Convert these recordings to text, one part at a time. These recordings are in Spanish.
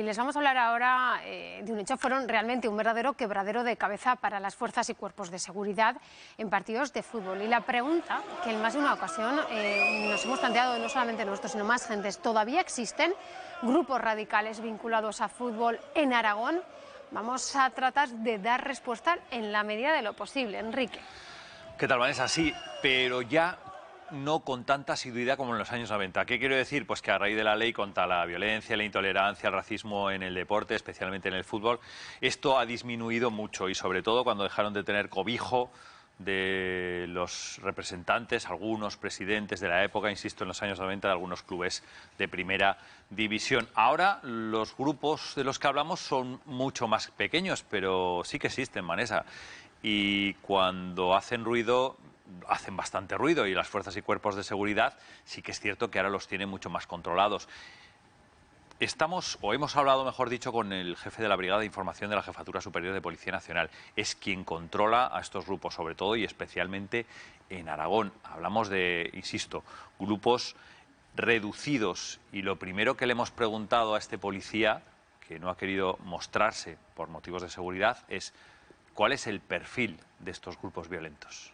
les vamos a hablar ahora de un hecho. Fueron realmente un verdadero quebradero de cabeza para las fuerzas y cuerpos de seguridad en partidos de fútbol. Y la pregunta que en más de una ocasión nos hemos planteado, no solamente nosotros, sino más gentes, ¿todavía existen grupos radicales vinculados a fútbol en Aragón? Vamos a tratar de dar respuesta en la medida de lo posible. Enrique. ¿Qué tal, Vanessa? Sí, pero ya no con tanta asiduidad como en los años 90. ¿Qué quiero decir? Pues que a raíz de la ley contra la violencia, la intolerancia, el racismo en el deporte, especialmente en el fútbol, esto ha disminuido mucho y sobre todo cuando dejaron de tener cobijo de los representantes, algunos presidentes de la época, insisto, en los años 90, de algunos clubes de primera división. Ahora los grupos de los que hablamos son mucho más pequeños, pero sí que existen, Vanessa. Y cuando hacen ruido, hacen bastante ruido, y las fuerzas y cuerpos de seguridad sí que es cierto que ahora los tienen mucho más controlados. Hemos hablado, mejor dicho, con el jefe de la Brigada de Información de la Jefatura Superior de Policía Nacional. Es quien controla a estos grupos, sobre todo y especialmente en Aragón. Hablamos de, insisto, grupos reducidos, y lo primero que le hemos preguntado a este policía, que no ha querido mostrarse por motivos de seguridad, es ¿cuál es el perfil de estos grupos violentos?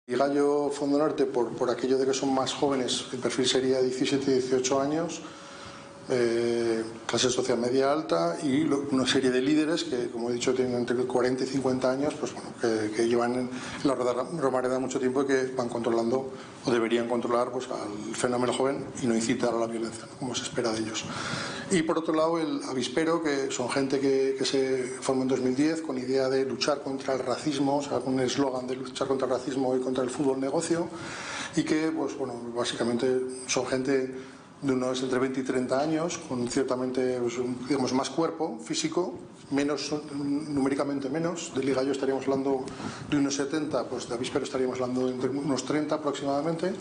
Y Gallo Fondo Norte, por aquello de que son más jóvenes, el perfil sería 17-18 años, clase social media alta, y una serie de líderes que, como he dicho, tienen entre 40 y 50 años, pues bueno, que llevan en la Romareda mucho tiempo y que van controlando o deberían controlar pues al fenómeno joven y no incitar a la violencia, ¿no?, como se espera de ellos. Y por otro lado, el avispero, que son gente que se formó en 2010 con idea de luchar contra el racismo, o sea, con un eslogan de luchar contra el racismo y contra el fútbol negocio, y que, pues bueno, básicamente son gente de unos entre 20 y 30 años, con ciertamente, pues, digamos, más cuerpo físico, menos, numéricamente menos. De Ligallo estaríamos hablando de unos 70, pues de avispero estaríamos hablando de unos 30 aproximadamente.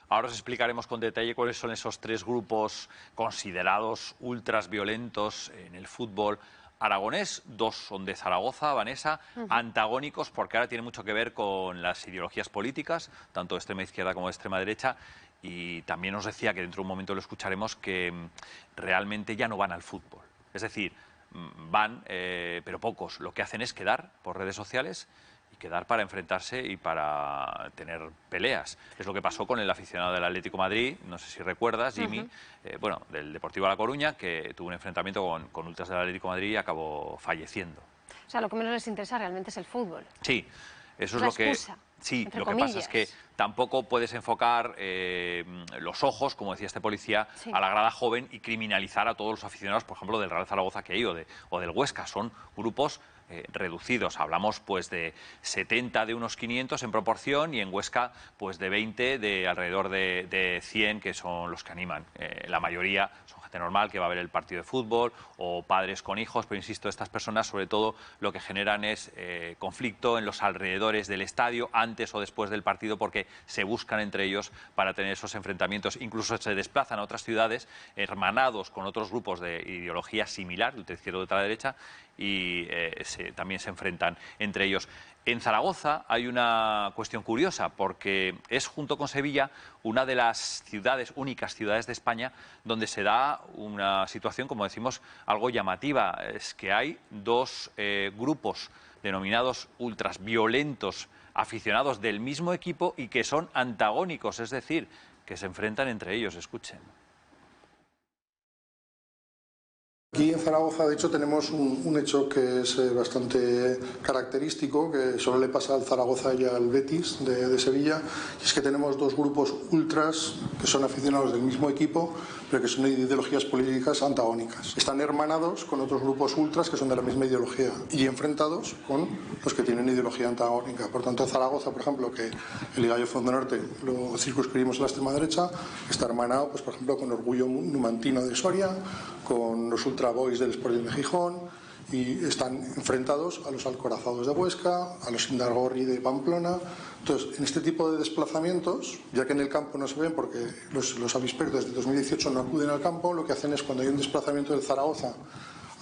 Ahora os explicaremos con detalle cuáles son esos tres grupos considerados ultras violentos en el fútbol aragonés. Dos son de Zaragoza, Vanessa, antagónicos, porque ahora tiene mucho que ver con las ideologías políticas, tanto de extrema izquierda como de extrema derecha. Y también os decía, que dentro de un momento lo escucharemos, que realmente ya no van al fútbol. Es decir, van, pero pocos. Lo que hacen es quedar por redes sociales y quedar para enfrentarse y para tener peleas. Es lo que pasó con el aficionado del Atlético de Madrid, no sé si recuerdas, Jimmy, bueno, del Deportivo La Coruña, que tuvo un enfrentamiento con ultras del Atlético de Madrid y acabó falleciendo. O sea, lo que menos les interesa realmente es el fútbol. Sí, eso es la lo que... excusa, Sí, lo que pasa es que tampoco puedes enfocar los ojos, como decía este policía, a la grada joven y criminalizar a todos los aficionados, por ejemplo, del Real Zaragoza que hay o del Huesca. Son grupos reducidos. Hablamos pues de 70 de unos 500 en proporción, y en Huesca pues de 20 de alrededor de 100, que son los que animan. La mayoría son gente normal que va a ver el partido de fútbol, o padres con hijos, pero insisto, estas personas sobre todo lo que generan es conflicto en los alrededores del estadio, antes o después del partido, porque se buscan entre ellos para tener esos enfrentamientos. Incluso se desplazan a otras ciudades hermanados con otros grupos de ideología similar, de izquierda o de ultraderecha, y también se enfrentan entre ellos. En Zaragoza hay una cuestión curiosa, porque es, junto con Sevilla, una de las únicas ciudades de España donde se da una situación, como decimos, algo llamativa. Es que hay dos grupos denominados ultras violentos, aficionados del mismo equipo, y que son antagónicos, es decir, que se enfrentan entre ellos. Escuchen. Aquí en Zaragoza, de hecho, tenemos un hecho que es bastante característico, que solo le pasa al Zaragoza y al Betis de Sevilla, y es que tenemos dos grupos ultras que son aficionados del mismo equipo, pero que son de ideologías políticas antagónicas. Están hermanados con otros grupos ultras que son de la misma ideología y enfrentados con los que tienen ideología antagónica. Por tanto, en Zaragoza, por ejemplo, que el Gallo Fondo Norte lo circunscribimos a la extrema derecha, está hermanado, pues, por ejemplo, con Orgullo Numantino de Soria, con los Ultra Boys del Sporting de Gijón, y están enfrentados a los Alcorazados de Huesca, a los Indargorri de Pamplona. Entonces, en este tipo de desplazamientos, ya que en el campo no se ven porque los avisperos desde 2018 no acuden al campo, lo que hacen es, cuando hay un desplazamiento del Zaragoza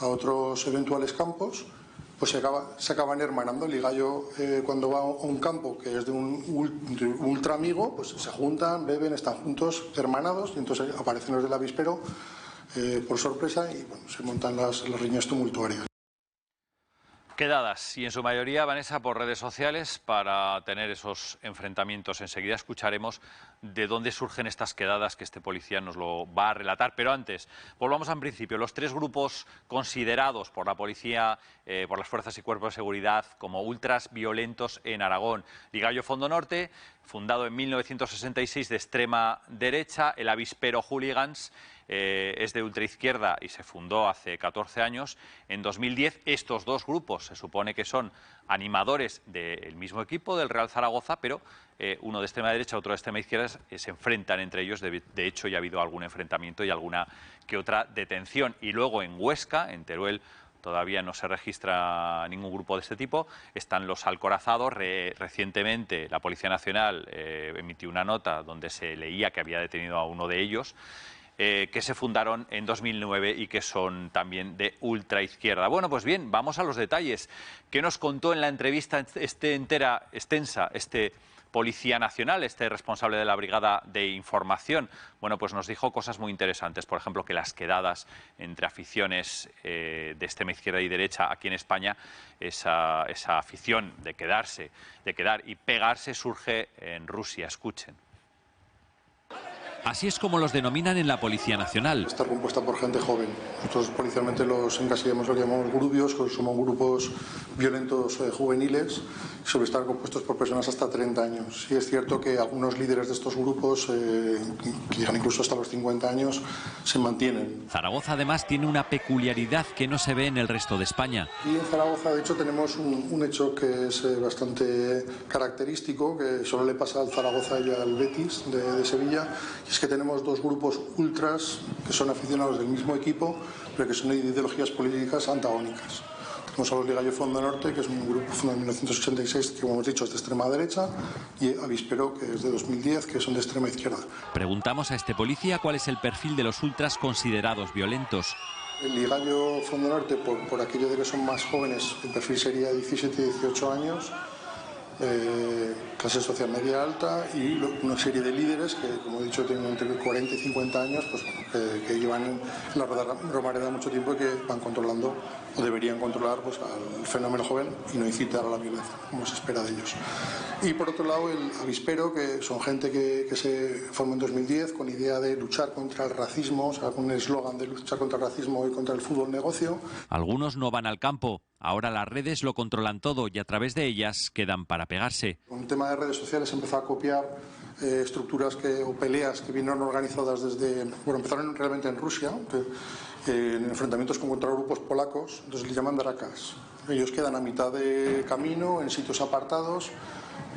a otros eventuales campos, pues se acaban hermanando. El ligallo, cuando va a un campo que es de un ultra amigo, pues se juntan, beben, están juntos, hermanados, y entonces aparecen los del avispero por sorpresa y bueno, se montan las riñas tumultuarias. Quedadas, y en su mayoría, Vanessa, por redes sociales para tener esos enfrentamientos. Enseguida escucharemos de dónde surgen estas quedadas, que este policía nos lo va a relatar. Pero antes, volvamos al principio. Los tres grupos considerados por la policía, por las fuerzas y cuerpos de seguridad, como ultras violentos en Aragón. Ligallo Fondo Norte, fundado en 1966, de extrema derecha. El Avispero Hooligans es de ultraizquierda y se fundó hace 14 años. En 2010 estos dos grupos se supone que son animadores del mismo equipo, del Real Zaragoza, pero uno de extrema derecha, otro de extrema izquierda, se enfrentan entre ellos. De hecho, ya ha habido algún enfrentamiento y alguna que otra detención. Y luego en Huesca, en Teruel, todavía no se registra ningún grupo de este tipo. Están los Alcorazados. Recientemente la Policía Nacional emitió una nota donde se leía que había detenido a uno de ellos, que se fundaron en 2009 y que son también de ultraizquierda. Bueno, pues bien, vamos a los detalles. ¿Qué nos contó en la entrevista extensa este Policía Nacional, este responsable de la Brigada de Información? Bueno, pues nos dijo cosas muy interesantes. Por ejemplo, que las quedadas entre aficiones de extrema izquierda y derecha aquí en España, esa afición de quedar y pegarse, surge en Rusia. Escuchen. Así es como los denominan en la Policía Nacional. Está compuesta por gente joven. Nosotros policialmente los encasillamos, lo que llamamos grubios, que somos grupos violentos juveniles, y suelen estar compuestos por personas hasta 30 años. Y es cierto que algunos líderes de estos grupos, que llegan incluso hasta los 50 años, se mantienen. Zaragoza además tiene una peculiaridad que no se ve en el resto de España. Y en Zaragoza, de hecho, tenemos un hecho que es bastante característico, que solo le pasa al Zaragoza y al Betis de Sevilla. Es que tenemos dos grupos ultras que son aficionados del mismo equipo, pero que son de ideologías políticas antagónicas. Tenemos a los Ligallo Fondo Norte, que es un grupo fundado en 1986, que como hemos dicho es de extrema derecha, y Avispero, que es de 2010, que son de extrema izquierda. Preguntamos a este policía cuál es el perfil de los ultras considerados violentos. El Ligallo Fondo Norte, por aquello de que son más jóvenes, el perfil sería 17-18 años. Clase social media alta, y una serie de líderes que, como he dicho, tienen entre 40 y 50 años, pues bueno, que llevan en la romareda mucho tiempo y que van controlando o deberían controlar pues al fenómeno joven y no incitar a la violencia, como se espera de ellos. Y por otro lado el Avispero, que son gente que se formó en 2010 con idea de luchar contra el racismo, o sea, con el eslogan de luchar contra el racismo y contra el fútbol negocio. Algunos no van al campo. Ahora las redes lo controlan todo y a través de ellas quedan para pegarse. Con el tema de redes sociales empezó a copiar estructuras o peleas que vinieron organizadas desde... Bueno, empezaron realmente en Rusia, en enfrentamientos contra grupos polacos, entonces les llaman drakas. Ellos quedan a mitad de camino, en sitios apartados,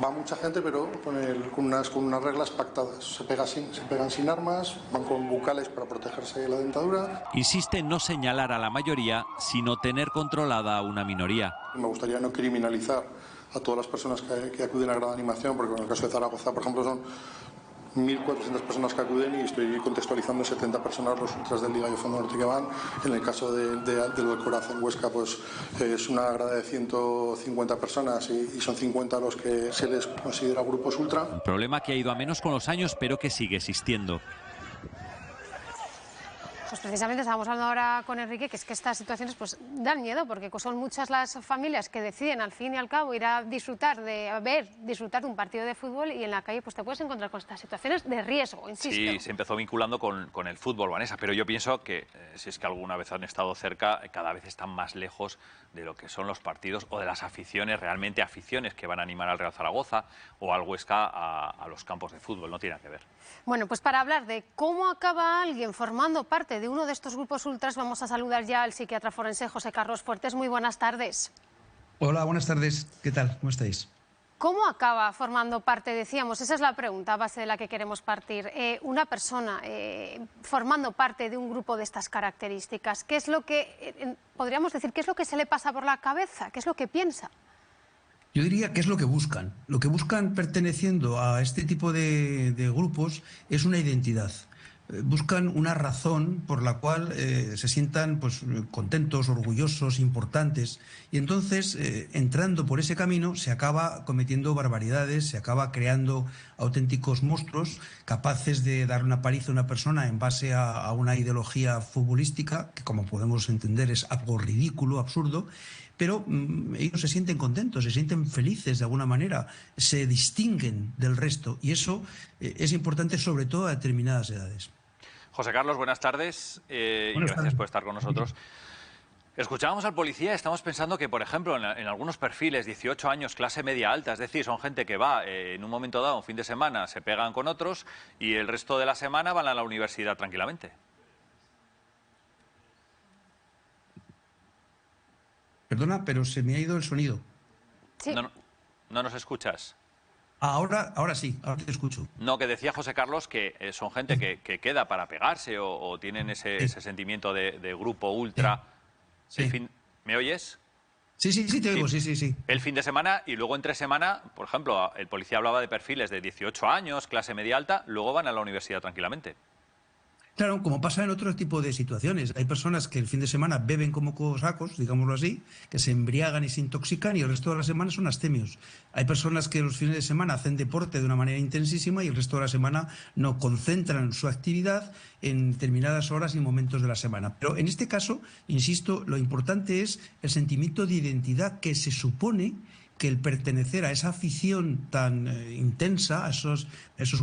va mucha gente, pero con unas reglas pactadas. Se pegan sin armas, van con bucales para protegerse de la dentadura. Insiste en no señalar a la mayoría, sino tener controlada a una minoría. Me gustaría no criminalizar a todas las personas que acuden a Grada Animación, porque en el caso de Zaragoza, por ejemplo, son 1.400 personas que acuden y estoy contextualizando 70 personas los ultras del Ligallo Fondo Norte que van. En el caso del Alcoraz en Huesca, pues es una grada de 150 personas y son 50 los que se les considera grupos ultra. Un problema que ha ido a menos con los años, pero que sigue existiendo. Pues precisamente estábamos hablando ahora con Enrique, que es que estas situaciones pues dan miedo, porque son muchas las familias que deciden al fin y al cabo ir a disfrutar de un partido de fútbol, y en la calle pues te puedes encontrar con estas situaciones de riesgo, insisto. Sí, se empezó vinculando con el fútbol, Vanessa, pero yo pienso que si es que alguna vez han estado cerca, cada vez están más lejos de lo que son los partidos o de las aficiones, realmente aficiones que van a animar al Real Zaragoza o al Huesca a los campos de fútbol, no tiene nada que ver. Bueno, pues para hablar de cómo acaba alguien formando parte de uno de estos grupos ultras, vamos a saludar ya al psiquiatra forense José Carlos Fuertes. Muy buenas tardes. Hola, buenas tardes. ¿Qué tal? ¿Cómo estáis? ¿Cómo acaba formando parte, decíamos, esa es la pregunta a base de la que queremos partir, una persona formando parte de un grupo de estas características? ¿Qué es lo que, podríamos decir, qué es lo que se le pasa por la cabeza? ¿Qué es lo que piensa? Yo diría que es lo que buscan. Lo que buscan perteneciendo a este tipo de grupos es una identidad. buscan una razón por la cual se sientan pues, contentos, orgullosos, importantes. Y entonces, entrando por ese camino, se acaba cometiendo barbaridades, se acaba creando auténticos monstruos capaces de dar una paliza a una persona en base a una ideología futbolística, que como podemos entender es algo ridículo, absurdo, pero ellos se sienten contentos, se sienten felices de alguna manera, se distinguen del resto y eso es importante sobre todo a determinadas edades. José Carlos, buenas tardes y gracias por estar con nosotros. Escuchábamos al policía y estamos pensando que, por ejemplo, en algunos perfiles, 18 años, clase media alta, es decir, son gente que va en un momento dado, un fin de semana, se pegan con otros y el resto de la semana van a la universidad tranquilamente. Perdona, pero se me ha ido el sonido. Sí. ¿No nos escuchas? Ahora sí, ahora te escucho. No, que decía José Carlos que son gente que queda para pegarse o tienen ese sentimiento de grupo ultra. Sí. ¿Me oyes? Sí, te oigo, sí. El fin de semana y luego entre semana, por ejemplo, el policía hablaba de perfiles de 18 años, clase media alta, luego van a la universidad tranquilamente. Claro, como pasa en otro tipo de situaciones. Hay personas que el fin de semana beben como cosacos, digámoslo así, que se embriagan y se intoxican y el resto de la semana son abstemios. Hay personas que los fines de semana hacen deporte de una manera intensísima y el resto de la semana no concentran su actividad en determinadas horas y momentos de la semana. Pero en este caso, insisto, lo importante es el sentimiento de identidad que se supone que el pertenecer a esa afición tan intensa, a esos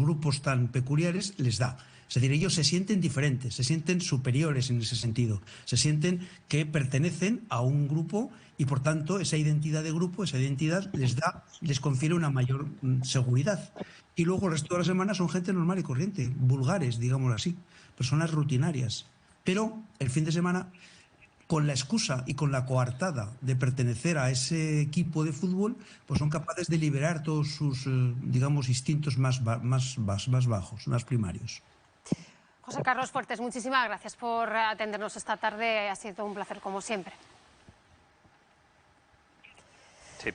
grupos tan peculiares, les da. Es decir, ellos se sienten diferentes, se sienten superiores en ese sentido, se sienten que pertenecen a un grupo y, por tanto, esa identidad de grupo, esa identidad les confiere una mayor seguridad. Y luego el resto de la semana son gente normal y corriente, vulgares, digámoslo así, personas rutinarias. Pero el fin de semana, con la excusa y con la coartada de pertenecer a ese equipo de fútbol, pues son capaces de liberar todos sus, digamos, instintos más bajos, más primarios. José Carlos Fuertes, muchísimas gracias por atendernos esta tarde. Ha sido un placer, como siempre. Sí,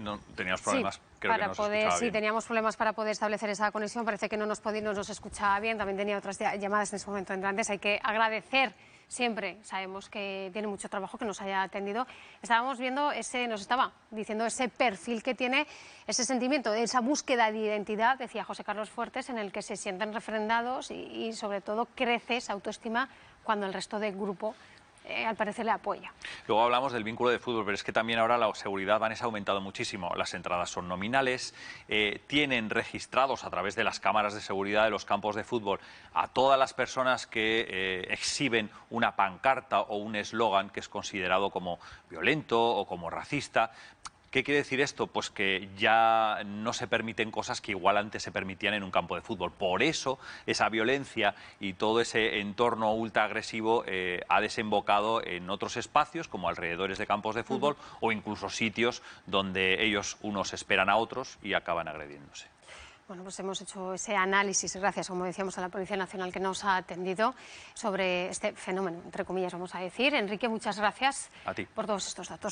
no, teníamos problemas. Sí, Creo que teníamos problemas para poder establecer esa conexión. Parece que no nos escuchaba bien. También tenía otras llamadas en ese momento entrantes. Hay que agradecer siempre. Sabemos que tiene mucho trabajo que nos haya atendido. Estábamos viendo nos estaba diciendo ese perfil que tiene, ese sentimiento, esa búsqueda de identidad, decía José Carlos Fuertes, en el que se sienten refrendados y sobre todo crece esa autoestima cuando el resto del grupo al parecer le apoya. Luego hablamos del vínculo de fútbol, pero es que también ahora la seguridad, Vanessa, ha aumentado muchísimo. Las entradas son nominales, tienen registrados a través de las cámaras de seguridad de los campos de fútbol a todas las personas que exhiben una pancarta o un eslogan que es considerado como violento o como racista. ¿Qué quiere decir esto? Pues que ya no se permiten cosas que igual antes se permitían en un campo de fútbol. Por eso esa violencia y todo ese entorno ultra agresivo ha desembocado en otros espacios, como alrededores de campos de fútbol o incluso sitios donde unos esperan a otros y acaban agrediéndose. Bueno, pues hemos hecho ese análisis, gracias, como decíamos, a la Policía Nacional que nos ha atendido sobre este fenómeno, entre comillas, vamos a decir. Enrique, muchas gracias a ti por todos estos datos.